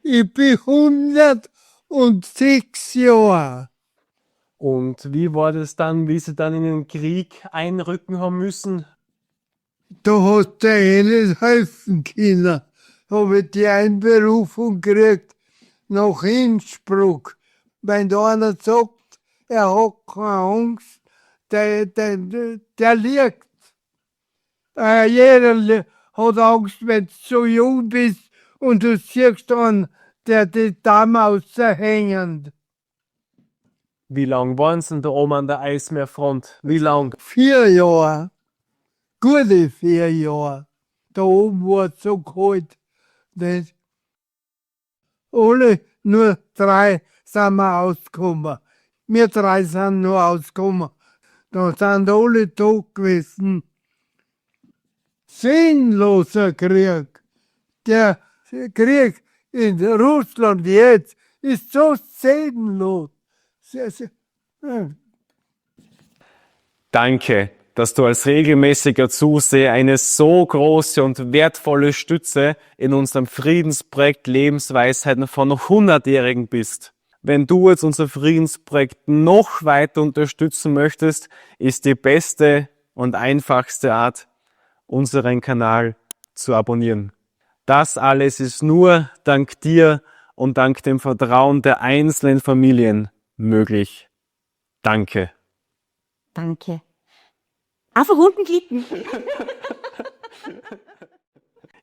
Ich bin 106 Jahre. Und wie war das dann, wie sie dann in den Krieg einrücken haben müssen? Da hast du eh nicht helfen können. Habe ich die Einberufung gekriegt nach Innsbruck. Wenn da einer sagt, er hat keine Angst, der liegt. Jeder hat Angst, wenn du so jung bist und du siehst dann, der die Dame außerhängend. Wie lang waren sie denn da oben an der Eismeerfront? Wie lang? 4 Jahre. Gute 4 Jahre. Da oben war es so kalt. Nicht? Alle, nur 3 sind wir ausgekommen. Wir 3 sind nur ausgekommen. Da sind alle tot gewesen. Sinnloser Krieg. Der Krieg in Russland jetzt ist so sinnlos. Danke, dass du als regelmäßiger Zuseher eine so große und wertvolle Stütze in unserem Friedensprojekt Lebensweisheiten von 100-Jährigen bist. Wenn du jetzt unser Friedensprojekt noch weiter unterstützen möchtest, ist die beste und einfachste Art, unseren Kanal zu abonnieren. Das alles ist nur dank dir und dank dem Vertrauen der einzelnen Familien möglich. Danke. Danke. Einfach unten klicken.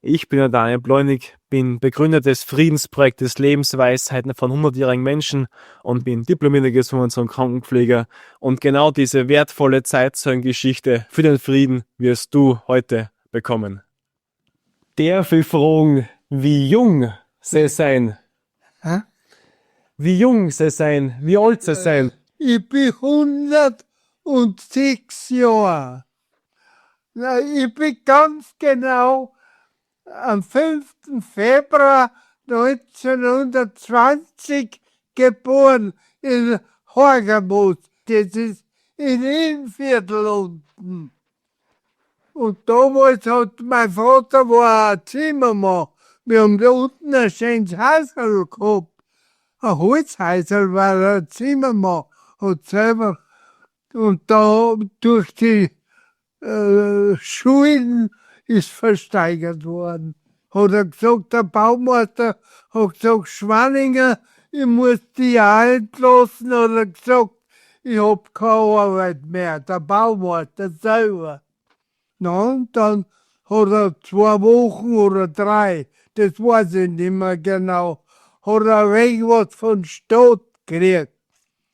Ich bin der Daniel Bleunig, bin Begründer des Friedensprojektes Lebensweisheiten von 100-jährigen Menschen und bin diplomierter Gesundheits- und Krankenpfleger. Und genau diese wertvolle Zeitzeugengeschichte für den Frieden wirst du heute bekommen. Darf ich fragen, wie jung sie sein? Hä? Wie jung sie sein? Wie alt sie sein? Ich bin 106 Jahre. Na, ich bin ganz genau am 5. Februar 1920 geboren in Horgermoos. Das ist in Innviertel unten. Und damals hat mein Vater war ein Zimmermann. Wir haben da unten ein schönes Häuserl gehabt. Ein Holzhäuserl, weil er ein Zimmermann hat selber. Und da durch die Schulen ist versteigert worden. Hat er gesagt, der Baumeister hat gesagt, Schwanninger, ich muss die auch entlassen. Hat er gesagt, ich hab keine Arbeit mehr. Der Baumeister selber. Na, und dann hat er 2 Wochen oder 3, das weiß ich nicht mehr genau, hat er weg was von Stadt gekriegt.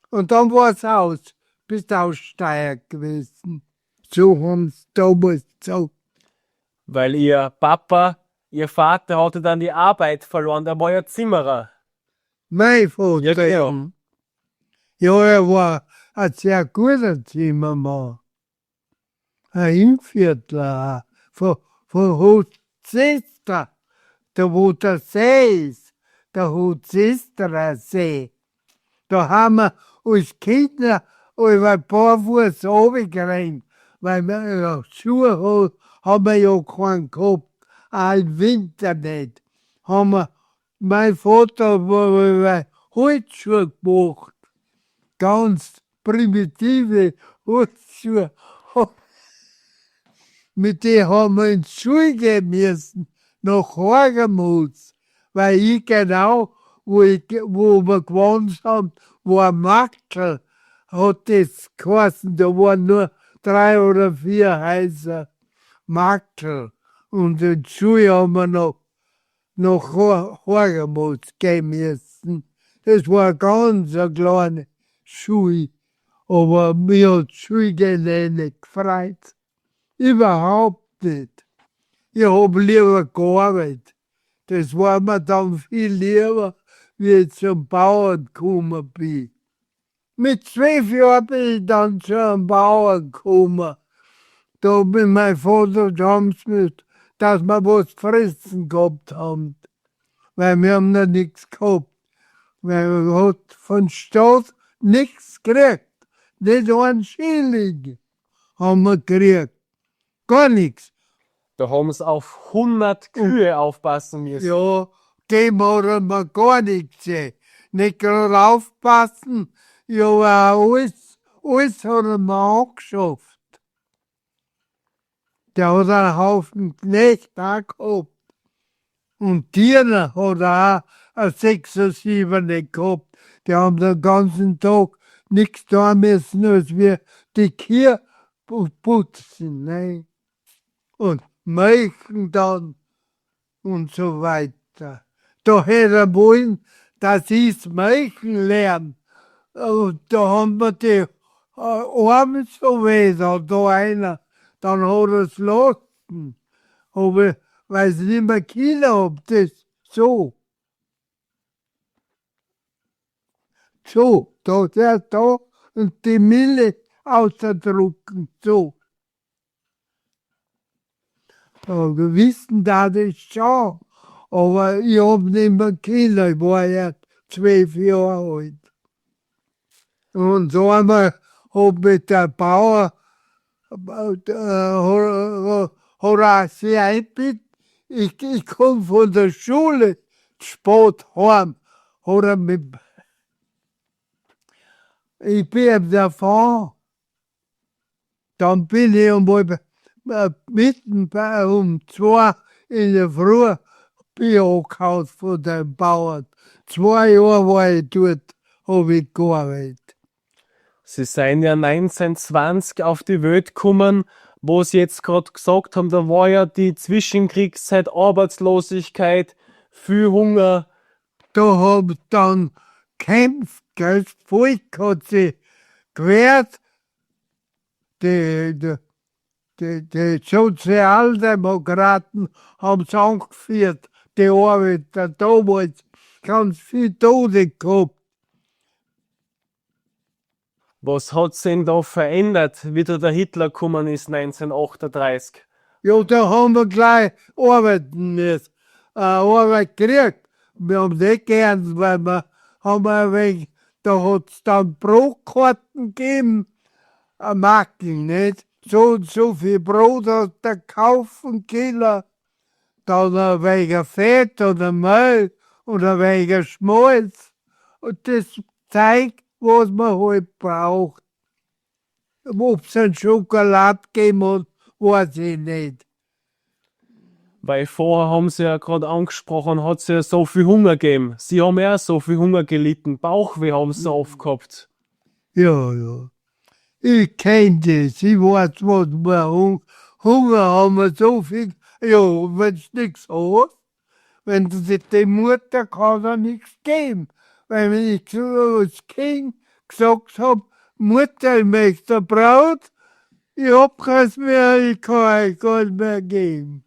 Und dann war es aus, bist Aussteiger gewesen. So haben sie damals gesagt. Weil ihr Vater hatte dann die Arbeit verloren, der war ja Zimmerer. Mein Vater, Ja, genau. ja, er war ein sehr guter Zimmermann. Ein Innviertler, von Hochzester, da wo der See ist, der Hochzesterer See. Da haben wir als Kinder über ein paar Fuß runtergerannt, weil wir ja Schuhe haben wir ja keinen gehabt, auch im Winter nicht. Mein Vater war über Holzschuhe gemacht, ganz primitive Holzschuhe. Mit denen haben wir ins Schule gehen müssen, nach Horgermoos, weil ich genau, wo wir gewohnt haben, war Marktl, hat das geheißen, da waren nur 3 oder 4 Häuser, Marktl. Und in die Schule haben wir nach Horgermoos gehen müssen. Das war ganz eine kleine Schule, aber mir hat die Schule gehen nicht gefreut. Überhaupt nicht. Ich habe lieber gearbeitet. Das war mir dann viel lieber, wie ich zum Bauern gekommen bin. Mit 12 Jahren bin ich dann zu einem Bauern gekommen. Da mit meinem Vater zusammen, dass wir was fressen gehabt haben. Weil wir haben noch nichts gehabt. Weil wir hat von Staat nichts gekriegt. Nicht einen Schilling haben wir gekriegt. Gar nichts. Da haben sie auf 100 Kühe aufpassen müssen. Ja, dem hat er mir gar nichts gesehen. Nicht gerade aufpassen, ja, aber alles hat er mir angeschafft. Der hat einen Haufen Knecht auch gehabt. Und Tiere hat er auch ein 6 oder 7 nicht gehabt. Die haben den ganzen Tag nichts da müssen, als wir die Kühe putzen. Ne? Und melken dann und so weiter. Da hätte er wollen, dass ich das Melken lerne. Und da haben wir die Arme so weh, da einer. Dann hat er es lassen. Aber weil sie nicht mehr Kinder haben, das so. So, da und die Mille auszudrucken, so. Ja, gewissen da das schon. Aber ich habe nicht mehr Kinder, ich war ja 12 Jahre alt. Und so einmal hat mit der Bauer, hat er sich eingebeten, ich komme von der Schule spät heim, hat er mit, ich bin davon, dann bin ich einmal mitten um 2 in der Früh, bin ich angehauen von den Bauern. 2 Jahre war ich dort, habe ich gearbeitet. Sie seien ja 1920 auf die Welt gekommen, wo Sie jetzt gerade gesagt haben, da war ja die Zwischenkriegszeit, Arbeitslosigkeit, viel Hunger. Da haben dann gekämpft, das Volk hat sich gewehrt, die Sozialdemokraten haben es angeführt, die Arbeiter damals ganz viel Tode gehabt. Was hat sich denn da verändert, wie da der Hitler gekommen ist 1938? Ja, da haben wir gleich arbeiten müssen, Arbeit gekriegt. Wir haben nicht gern, weil wir haben ein wenig, da hat es dann Brotkarten gegeben, ein Makel, nicht? So und so viel Brot hat der kaufen können, dann ein wenig Fett oder Mehl und ein wenig Schmalz. Und das zeigt, was man halt braucht. Ob es ein Schokolade gegeben hat, weiß ich nicht. Weil vorher haben Sie ja gerade angesprochen, hat es ja so viel Hunger gegeben. Sie haben ja so viel Hunger gelitten. Bauchweh haben Sie oft gehabt. Ja, ja. Ich kenne das. Ich weiß, was wir Hunger haben wir so viel. Ja, wenn du nichts hast, wenn du die Mutter kann da nichts geben. Weil wenn ich so als Kind gesagt habe, Mutter, ich möchte eine Braut, ich hab keins mehr, ich kann euch gar nicht mehr geben.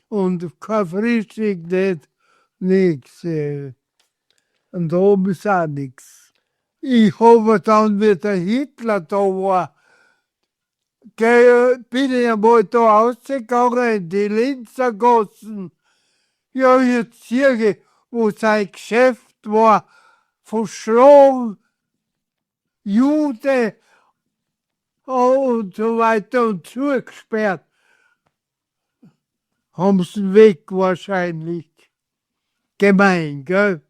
Und kein Frühstück nicht, nichts. Und da ist auch nichts. Ich habe dann, wie der Hitler da war, bin ich einmal da rausgegangen in die Linzer Gassen. Ja, jetzt sehe ich, wo sein Geschäft war, verschlagen, Jude und so weiter und zugesperrt. Haben sie ihn weg wahrscheinlich. Gemein, gell?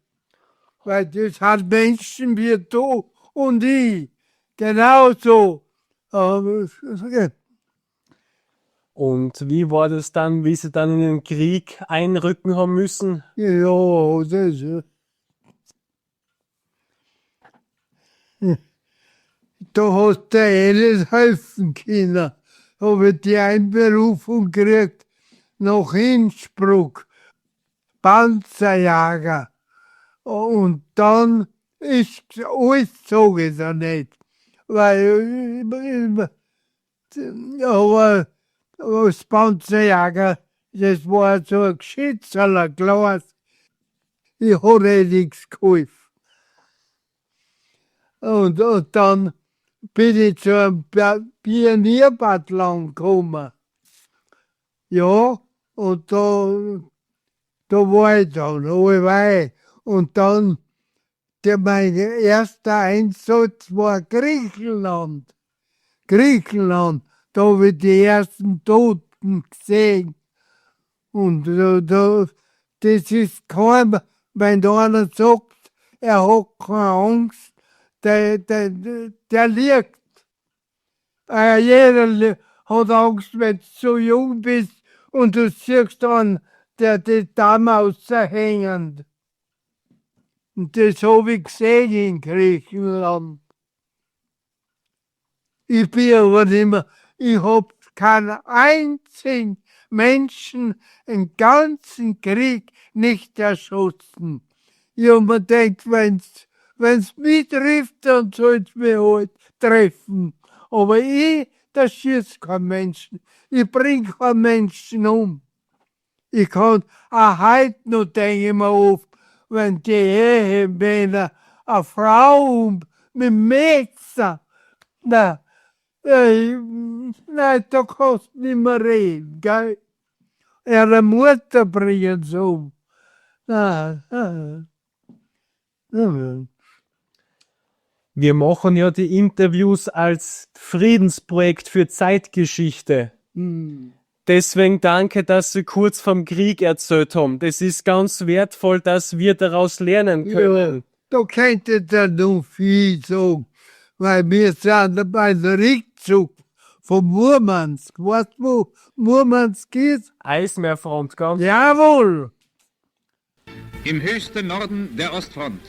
Weil das hat Menschen wie du und ich. Genauso. Und wie war das dann, wie Sie dann in den Krieg einrücken haben müssen? Ja, das ist. Da hast du alles helfen können. Habe ich die Einberufung gekriegt nach Innsbruck, Panzerjäger. Und dann ist alles so ist er nicht. Weil, aber als Panzerjäger, das war so ein Geschützerler Glas. Ich hatte nichts geholfen. Und dann bin ich zu einem Pionierbataillon gekommen. Ja, und da war ich dann, allweil. Und dann, mein erster Einsatz war Griechenland. Griechenland, da habe ich die ersten Toten gesehen. Und das ist kein wenn da einer sagt, er hat keine Angst, der liegt. Jeder hat Angst, wenn du so jung bist und du siehst dann, der die Dame aushängen. Und das habe ich gesehen in Griechenland. Ich bin aber nicht mehr, ich habe keinen einzigen Menschen im ganzen Krieg nicht erschossen. Ich habe mir gedacht, wenn's mich trifft, dann soll es mich halt treffen. Aber da schießt kein Menschen. Ich bringe keinen Menschen um. Ich kann auch heute noch, denke ich mir oft, wenn die Ehemänner eine Frau mit dem Messer, na, nein, da kannst du nicht mehr reden, gell? Ihre Mutter bringen sie um. Na. Wir machen ja die Interviews als Friedensprojekt für Zeitgeschichte. Deswegen danke, dass Sie kurz vom Krieg erzählt haben. Das ist ganz wertvoll, dass wir daraus lernen können. Da könnte da noch viel sagen, weil wir sind bei der Rückzug von Murmansk. Weißt du, wo Murmansk ist? Eismeerfront, ganz. Jawohl! Im höchsten Norden der Ostfront.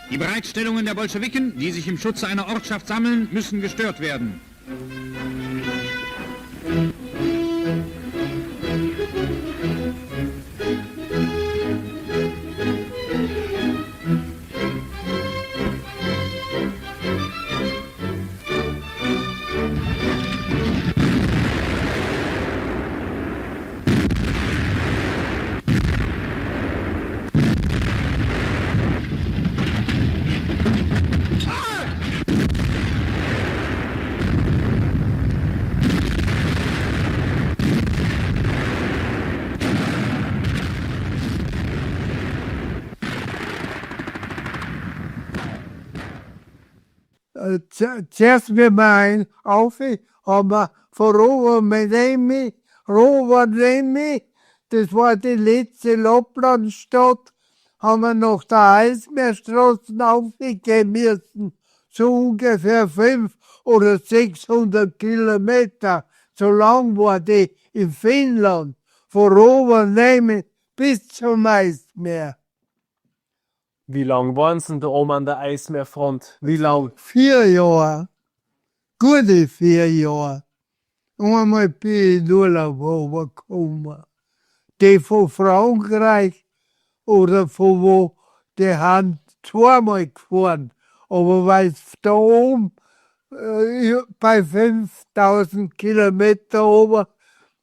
Die Bereitstellungen der Bolschewiken, die sich im Schutze einer Ortschaft sammeln, müssen gestört werden. Zuerst wir mal auf, haben wir von Rovaniemi, das war die letzte Lapplandstadt, haben wir nach der Eismeerstraße aufgehen müssen, so ungefähr 500 oder 600 Kilometer. So lang war die in Finnland, von Rovaniemi bis zum Eismeer. Wie lang waren Sie denn da oben an der Eismeerfront? Wie lang? 4 Jahre. Gute 4 Jahre. Einmal bin ich in Urlaub runtergekommen. Die von Frankreich oder von wo, die haben zweimal gefahren. Aber weil es da oben bei 5000 Kilometer oben,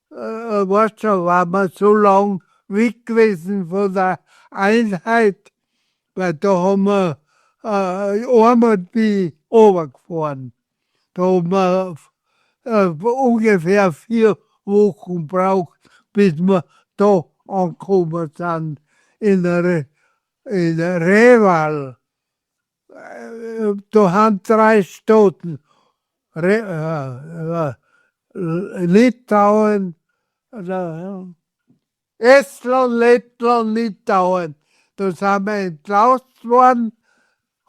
weißt du, waren wir so lang weg gewesen von der Einheit, weil da haben wir einmal bin ich runtergefahren. Da haben wir ungefähr 4 Wochen gebraucht, bis wir da angekommen sind, in der Reval. Da haben 3 Staaten, Litauen, Estland, Lettland, Litauen. Da sind wir entlaust worden,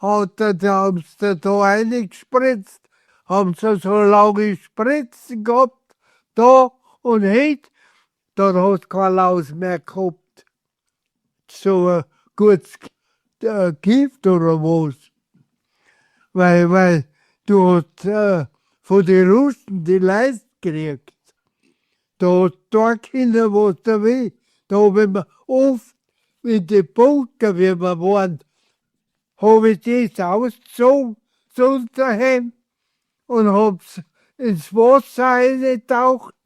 da haben sie da reingespritzt, haben sie so lange Spritzen gehabt, da und heute, dann hat es kein Laus mehr gehabt. So ein gutes Gift oder was. Weil du hast von den Russen die Leist gekriegt. Da hast du da Kinder, was da will. Da haben wir oft mit den Bunker, wie wir waren, habe ich das ausgezogen, so daheim, und hab's ins Wasser eingetaucht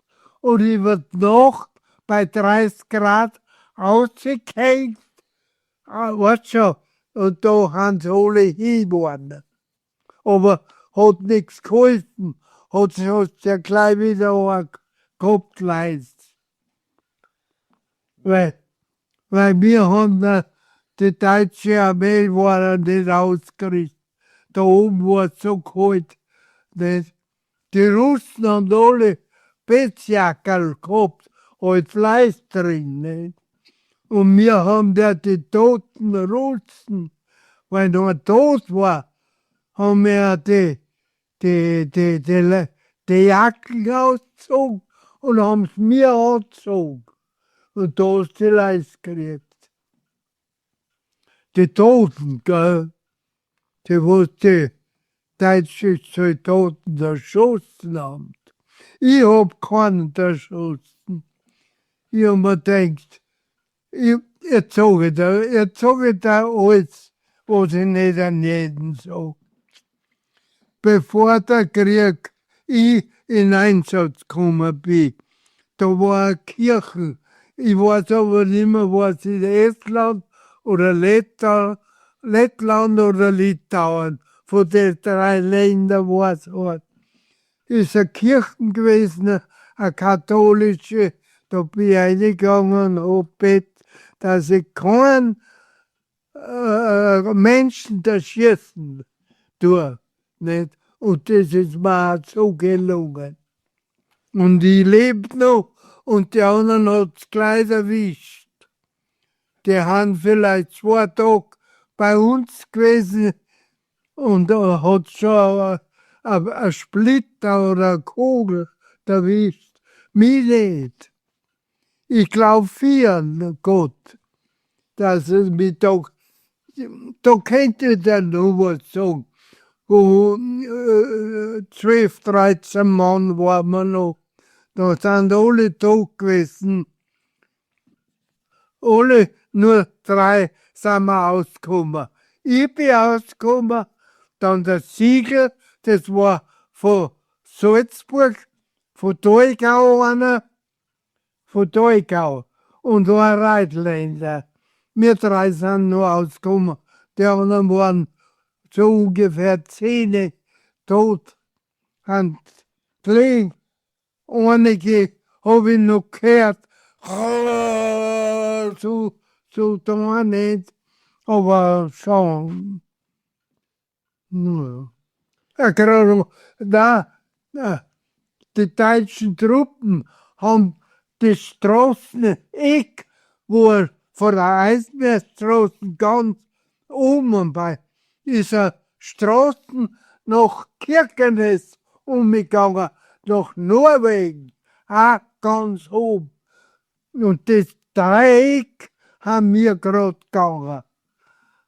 und über die Nacht bei 30 Grad rausgehängt. Weißt schon, und da haben sie alle hingeworfen. Aber hat nichts geholfen, hat ja gleich wieder gehabt, Leist. Weil wir haben die deutsche Armee war nicht ausgerichtet. Da oben war es so kalt. Nicht? Die Russen haben alle Spitzjackerl gehabt, halt Fleisch drin, nicht? Und wir haben da die toten Russen, weil er tot war, haben wir die Jacken ausgezogen und haben es mir angezogen. Und da hast du die Leute gekriegt. Die Toten, gell? Die, was die deutschen Soldaten erschossen haben. Ich hab keinen erschossen. Ich hab mir gedacht, ich sage da alles, was ich nicht an jeden sage. Bevor der Krieg ich in Einsatz gekommen bin, da war eine Kirche. Ich weiß aber nicht mehr, was in Estland oder Lettland oder Litauen, von den 3 Ländern war es halt. Ist eine Kirche gewesen, eine katholische, da bin ich reingegangen und hab gebeten, dass ich keinen Menschen erschießen tue. Nicht? Und das ist mir auch so gelungen. Und ich lebe noch und die anderen hat es gleich erwischt. Die haben vielleicht 2 Tage bei uns gewesen und da hat schon ein Splitter oder eine Kugel erwischt. Mich nicht. Ich glaube an Gott, dass es mich da könnte ich dann noch was sagen. Wo 12, 13 Mann waren wir noch. Da sind alle tot gewesen. Alle, nur 3 sind wir ausgekommen. Ich bin ausgekommen, dann der Sieger, das war von Salzburg, von Tolgau einer, von Tolgau und ein Reitländer. Wir 3 sind noch ausgekommen. Die anderen waren so ungefähr 10 tot. Und gelegen. Einige habe ich noch gehört, so da nicht, aber schon. Ja, gerade die deutschen Truppen haben die Straßeneck, wo vor der Eismeerstraße ganz oben bei dieser Straßen nach Kirkenes umgegangen, nach Norwegen, auch ganz oben. Und das Dreieck haben wir gerade gegangen,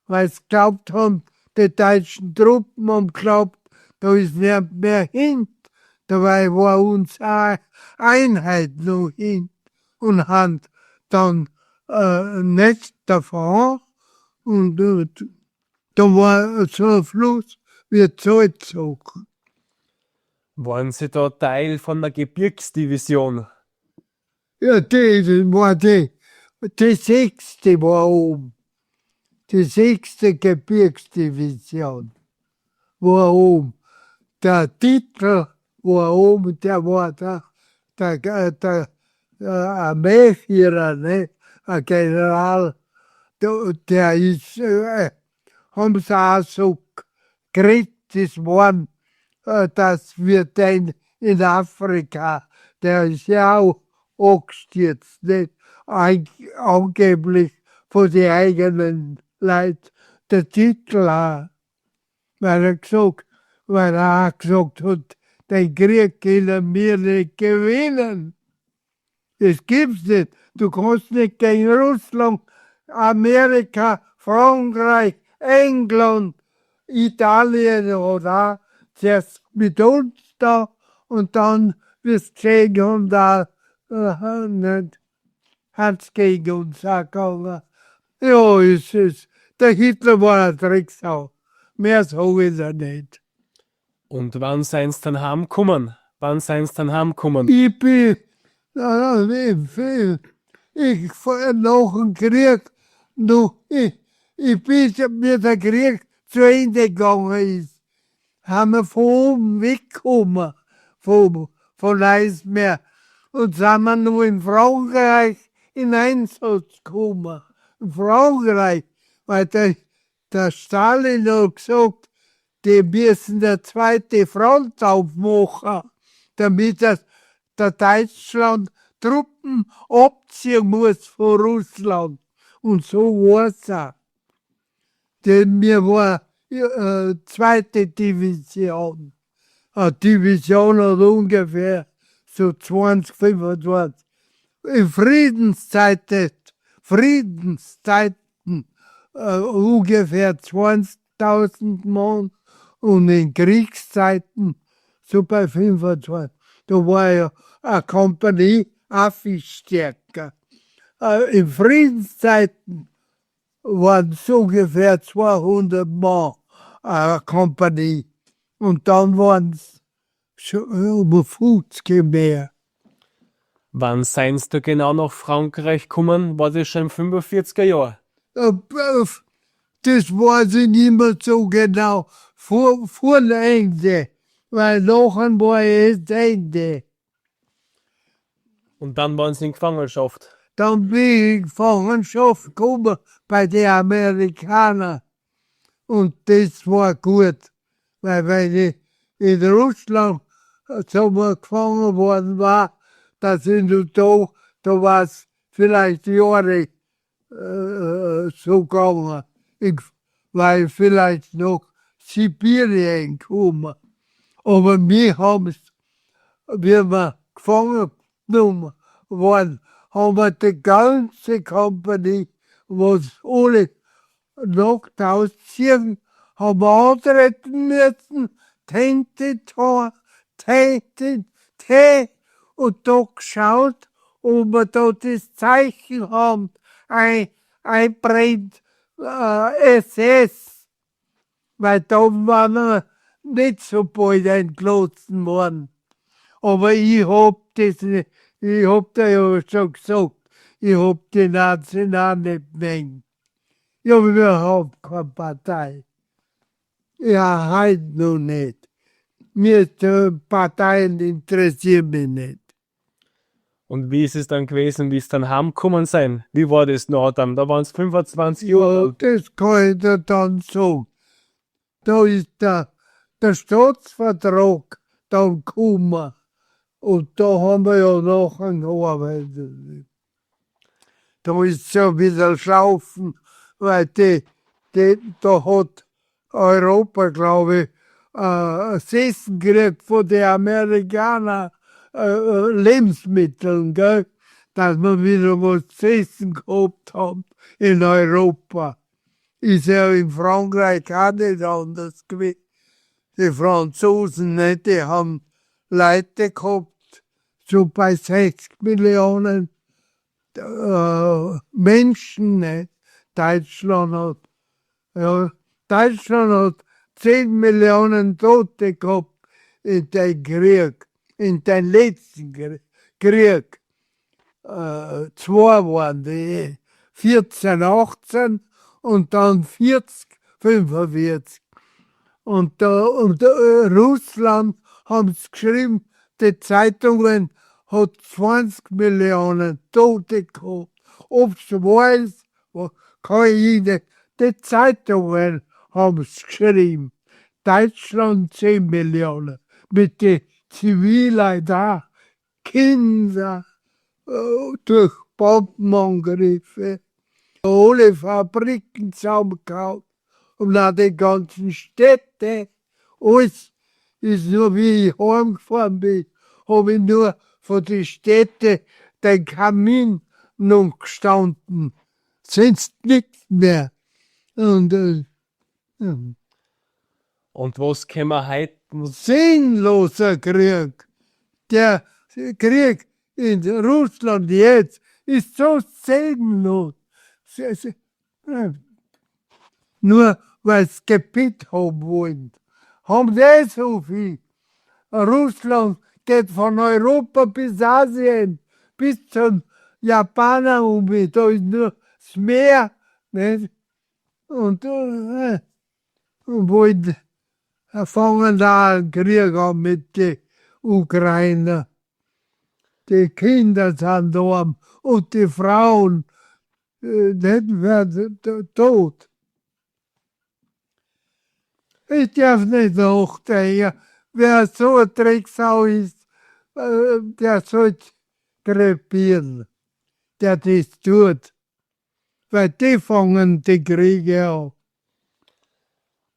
weil sie glaubt haben, die deutschen Truppen haben geglaubt, da ist nicht mehr hin. Dabei war unsere Einheit noch hin und haben dann nicht davon und da war so ein Fluss wie Salzach. Waren Sie da Teil von der Gebirgsdivision? Ja, das war die 6. war oben. Die 6. Gebirgsdivision war oben. Der Titel war oben, der war der Armeeführer, ne? Ein General, der ist, haben sie auch so geredet, das waren, dass wir den in Afrika, der ist ja auch angestürzt, nicht? Angeblich von den eigenen Leuten, der Titel auch, weil er auch gesagt hat, den Krieg können wir nicht gewinnen. Das gibt's nicht. Du kannst nicht gegen Russland, Amerika, Frankreich, England, Italien oder zuerst mit uns da und dann wirst du sehen, und da nicht, hat's gegen uns auch gegangen. Ja, es ist, der Hitler war ein Drecksau. Mehr sage ich da nicht. Und wann seien Sie dann heimgekommen? Wann seien Sie dann heimgekommen? Ich bin, ich nach dem Krieg, ich bin, wie der Krieg zu Ende gegangen ist, haben wir von oben weggekommen, von Eismeer, und sind wir noch in Frankreich in Einsatz gekommen. In Frankreich, weil der Stalin hat gesagt, die müssen der 2. Front aufmachen, damit das der Deutschland Truppen abziehen muss von Russland. Und so war es auch. Denn mir war zweite Division. Eine Division hat ungefähr so 20, 25. In Friedenszeiten ungefähr 20.000 Mann und in Kriegszeiten so bei 25. Da war ja eine Kompanie auch viel stärker. In Friedenszeiten waren es ungefähr 200 Mann eine Kompanie. Und dann waren es schon über 50 mehr. Wann sein's da genau nach Frankreich gekommen? War das schon im 45er Jahr? Das weiß ich nicht mehr so genau. Vor dem Ende. Weil nachher war es Ende. Und dann waren sie in Gefangenschaft. Dann bin ich in Gefangenschaft gekommen bei den Amerikanern. Und das war gut. Weil wenn ich in Russland so mal gefangen worden war, da war es vielleicht Jahre so gegangen. Weil vielleicht noch Sibirien gekommen. Aber wir haben es, wie wir gefangen genommen worden, haben wir die ganze Kompanie, was alle Nacht ausziehen, haben wir antreten müssen, Tee, und da geschaut, ob wir da das Zeichen haben, einbrennt SS, weil da waren wir nicht so bald entlassen worden. Aber ich hab da ja schon gesagt, ich hab die Nazis auch nicht mengen. Ich hab überhaupt keine Partei. Ja, heute noch nicht. Die Parteien interessieren mich nicht. Und wie ist es dann gewesen, wie es dann heimgekommen sein? Wie war das noch dann? Da waren es 25 Jahre Ja, alt. das kann ich dir dann sagen. Da ist der Staatsvertrag dann gekommen. Und da haben wir ja nachher gearbeitet. Da ist es ja ein bisschen schlaufen, weil da hat Europa, glaube ich, Sessen gekriegt von den Amerikanern, Lebensmitteln, gell? Dass wir wieder was zu essen gehabt haben in Europa. Ist ja in Frankreich auch nicht anders gewesen. Die Franzosen, ne, die haben Leute gehabt, so bei 60 Millionen Menschen. Ne? Deutschland hat 10 Millionen Tote gehabt in den Krieg, in den letzten Krieg. Zwei waren die, 14, 18 und dann 40, 45. Und Russland haben es geschrieben, die Zeitungen hat 20 Millionen Tote gehabt. Ob es weiß, kann ich nicht. Die Zeitungen haben es geschrieben. Deutschland 10 Millionen. Mit den Zivilen da, Kinder, durch Bombenangriffe, alle Fabriken zusammengehauen. Und auch die ganzen Städte, alles ist nur, wie ich heimgefahren bin, habe ich nur von den Städten den Kamin noch gestanden. Sonst nichts mehr. Und Und was können wir heute? sinnloser Krieg. Der Krieg in Russland jetzt ist so sinnlos. Nur weil sie Gebiet haben wollen. Haben sie so viel. Russland geht von Europa bis Asien, bis zum Japaner um. Da ist nur das Meer. Nicht? Und wollen fangen da einen Krieg an mit den Ukrainer. Die Kinder sind da und die Frauen nicht werden tot. Ich darf nicht nachdenken, wer so ein Drecksau ist, der soll krepieren, der das tut. Weil die fangen die Kriege an.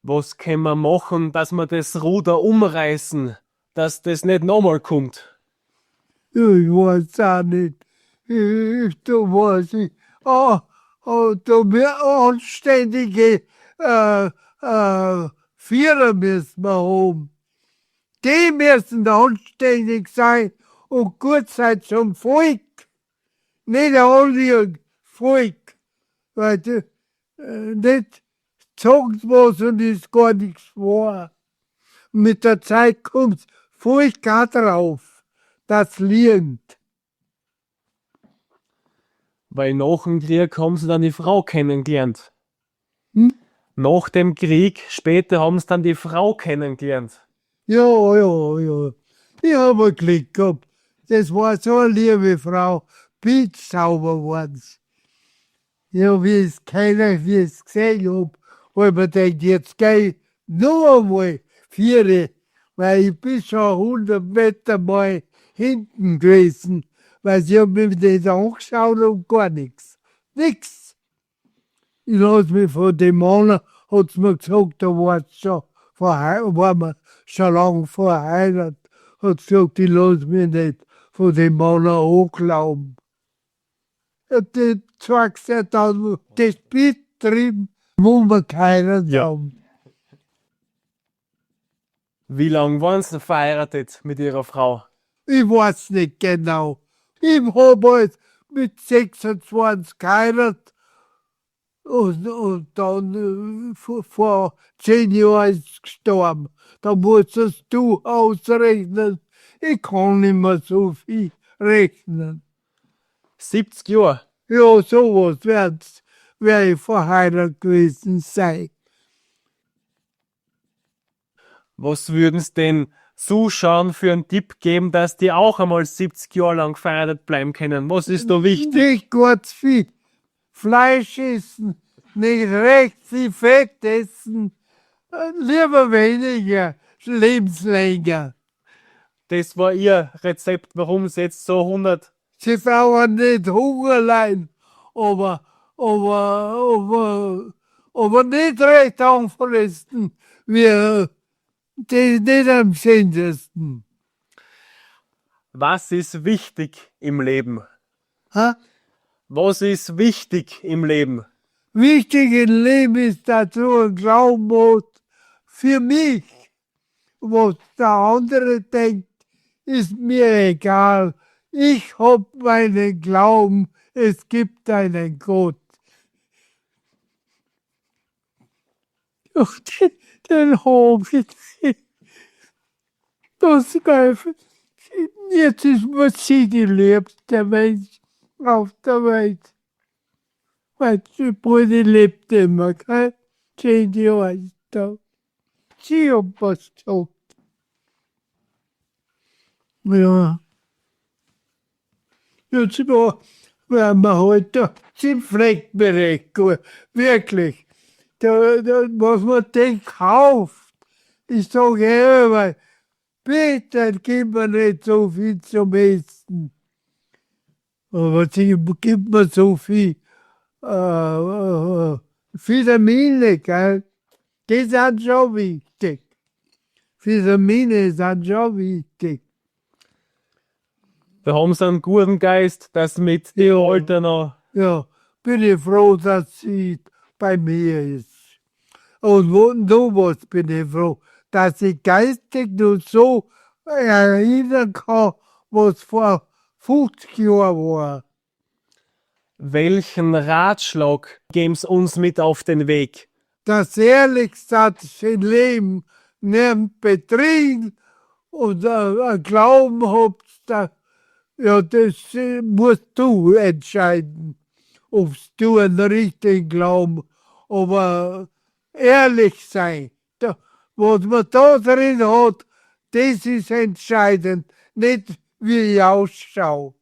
Was können wir machen, dass wir das Ruder umreißen, dass das nicht nochmal kommt? Ich weiß auch nicht. Da weiß ich. Da mehr anständige Vierer müssen wir haben. Die müssen anständig sein und gut sein zum Volk. Nicht alle Volk. Weil die nicht sagt was und ist gar nichts wahr. Mit der Zeit kommt Volk auch drauf. Das liegt. Weil nach dem Krieg haben sie dann die Frau kennengelernt. Hm? Nach dem Krieg, später haben sie dann die Frau kennengelernt. Ja. Ich habe Glück gehabt. Das war so eine liebe Frau. Blitzsauber waren sie. Ja, wie ich es gesehen habe, habe ich mir gedacht, jetzt gehe ich noch einmal 4, weil ich bin schon 100 Meter mal hinten gewesen, weil sie haben mich nicht angeschaut und gar nichts. Nichts. Ich lasse mich von dem Mann, hat sie mir gesagt, da war wir schon lange verheiratet, hat sie gesagt, ich lasse mich nicht von dem Mann anglauben. Ja, die zeigst ja dann das Betrieb, wo wir keinen haben. Wie lange waren sie verheiratet mit ihrer Frau? Ich weiß nicht genau. Ich habe halt mit 26 geheiratet und dann vor 10 Jahren ist sie gestorben. Da musstest du ausrechnen. Ich kann nicht mehr so viel rechnen. 70 Jahre. Ja, sowas wär ich verheiratet gewesen sein. Was würden sie den Zuschauern für einen Tipp geben, dass die auch einmal 70 Jahre lang verheiratet bleiben können? Was ist da wichtig? Nicht ganz viel Fleisch essen, nicht recht viel Fett essen, lieber weniger, lebenslänger. Das war ihr Rezept, warum sie jetzt so 100... Sie brauchen nicht Hungerlein, aber nicht recht anfressen, wie die nicht am sinntesten. Was ist wichtig im Leben? Ha? Was ist wichtig im Leben? Wichtig im Leben ist, dass du einen Glauben hast für mich. Was der andere denkt, ist mir egal. Ich hab meinen Glauben, es gibt einen Gott. Und den hab ich. Das Gefühl, jetzt ist man sie die liebste Mensch auf der Welt. Weil die Brüder lebt immer, gell? 10 Jahre ist da. Sie hat was gesagt. Ja. Jetzt werden wir heute zum Fleckbereich gehen. Wirklich. Was man den kauft. Ich sage immer, bitte gib mir nicht so viel zum Essen. Aber sie gibt mir so viel Vitamine, gell? Die sind schon wichtig. Vitamine sind schon wichtig. Da haben sie einen guten Geist, dass mit dem Alter noch... Ja, bin ich froh, dass sie bei mir ist. Und noch was bin ich froh, dass ich geistig nur so erinnern kann, was vor 50 Jahren war. Welchen Ratschlag geben sie uns mit auf den Weg? Das Ehrlichste im Leben nicht betrieben und Glauben habt, ja, das musst du entscheiden, ob du einen richtigen Glauben, aber ehrlich sein, was man da drin hat, das ist entscheidend, nicht wie ich ausschaue.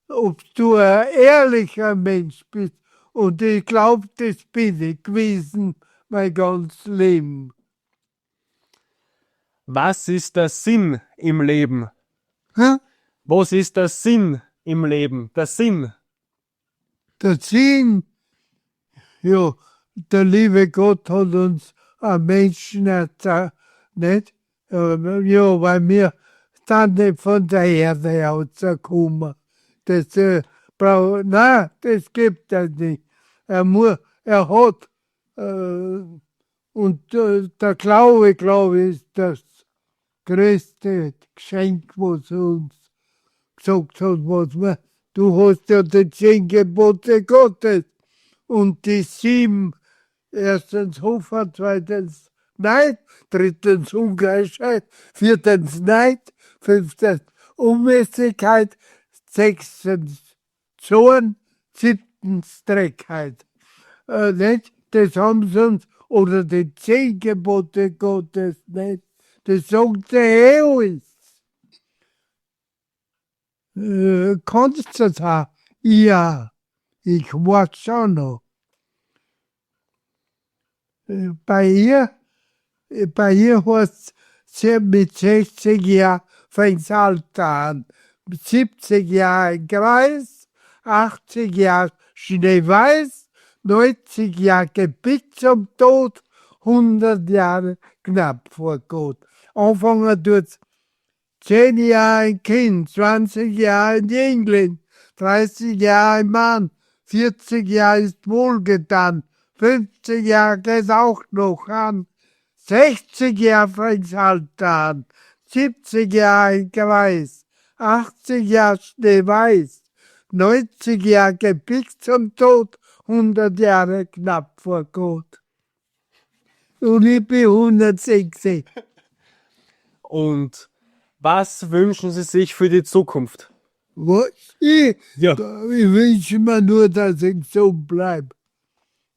Ob du ein ehrlicher Mensch bist, und ich glaube, das bin ich gewesen, mein ganzes Leben. Was ist der Sinn im Leben? Hä? Was ist der Sinn im Leben? Der Sinn. Der Sinn, ja, der liebe Gott hat uns ein Menschen erzeugt, nicht? Ja, weil wir sind nicht von der Erde ausgekommen. Das nein, das gibt es nicht. Er hat, und der Glaube ist das größte Geschenk, was er uns gesagt hat, was wir, du hast ja die 10 Gebote Gottes und die 7, erstens Hoffart, zweitens Neid, drittens Ungleichheit, viertens Neid, fünftens Unmäßigkeit, sechstens Zorn, siebtens Dreckheit. Nicht? Das haben sie uns, oder die 10 Gebote Gottes nicht. Das sagt der Herr alles. Kannst du das? Ja, ich weiß schon noch. Bei ihr heißt es, mit 60 Jahren fängt das Alter an. Mit 70 Jahren Kreis, 80 Jahre Schneeweiß, 90 Jahre gepickt zum Tod, 100 Jahre knapp vor Gott. Anfangen tut's 10 Jahre ein Kind, 20 Jahre in England, 30 Jahre ein Mann, 40 Jahre ist wohlgetan, 50 Jahre geht auch noch an, 60 Jahre fängt's halt an, 70 Jahre ein Kreis, 80 Jahre Schneeweiß, 90 Jahre gepickt zum Tod, 100 Jahre knapp vor Gott. Und ich bin 160. Und was wünschen Sie sich für die Zukunft? Was? Ja. Ich wünsche mir nur, dass ich so bleibe.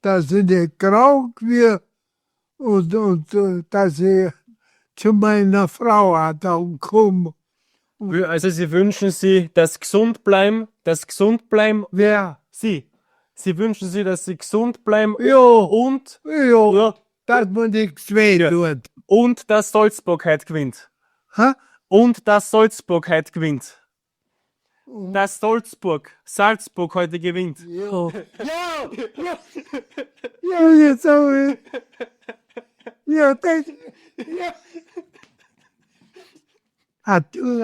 Dass ich nicht krank werde und dass ich zu meiner Frau dann komme. Also Sie wünschen sich, dass gesund bleiben, Wer? Sie. Sie wünschen sich, dass Sie gesund bleiben Ja, und, ja, dass man nichts weh tut. und dass Salzburg heute gewinnt. Ha? Und dass Salzburg heute gewinnt. Dass Salzburg heute gewinnt. Ja. Ja, jetzt aber. Ja, das. Ja. Ah, du.